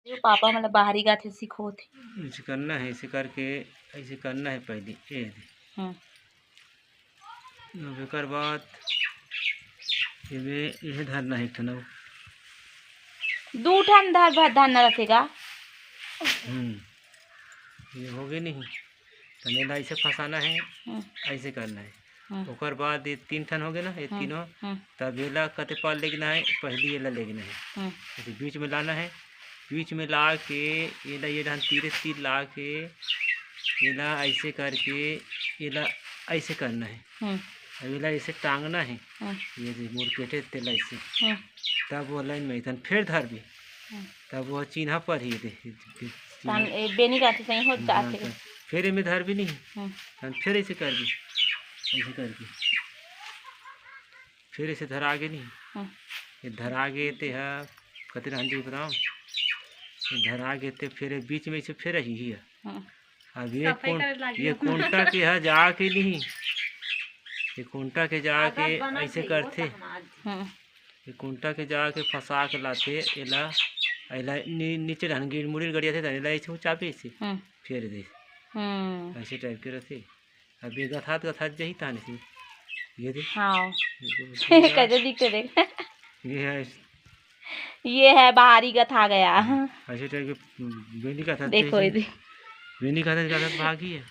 यो पापा मतलब बाहरी गाथे सीखो थे। ऐसे करना है, ऐसे करके ऐसे करना है पहले ये बेकर बाद ये धरना है ठना दू ठन धरना रखेगा। ये हो गए नहीं तमेला ऐसे फंसाना है, ऐसे करना है। ओकर बाद ये 3 ठन हो गए ना, ये तीनों तब येला कते पाल लेना है, पहली येला लेना है, ऐसे बीच में लाना है, बीच में ला के येला ये ढान तीरे तीर ला के येला ऐसे करके येला ऐसे करना है, अब येला ऐसे टांगना है, ये मुरपेटे तेला ऐसे, तब वो लाइन में तन फिर धर भी, तब वो चिन्ह पर ही बेनी गाथे सही हो जाते फिर में धर भी नहीं, फिर ऐसे कर भी ऐसे करके फिर ऐसे धर आगे नहीं, ये धर आगे ते कते हंडी बताओ, धर आगे ते फिर बीच में से फिर ही है। अब ये कोंटा के है जाके नहीं, ये कोंटा के जाके ऐसे करते, ये कोंटा के जाके फंसा के लाते एला एला नीचे ढंगी मुड़ी गड़िया थे एला ऐसे चापे से फिर दे ऐसे टाइप के रहते। अब ये गथात जही ताने से ये देख हाँ कैसे दिखते देख ये है बाहरी गथा गया ऐसे टाइप के बेनी का था, देखो ये बेनी का था भागी है।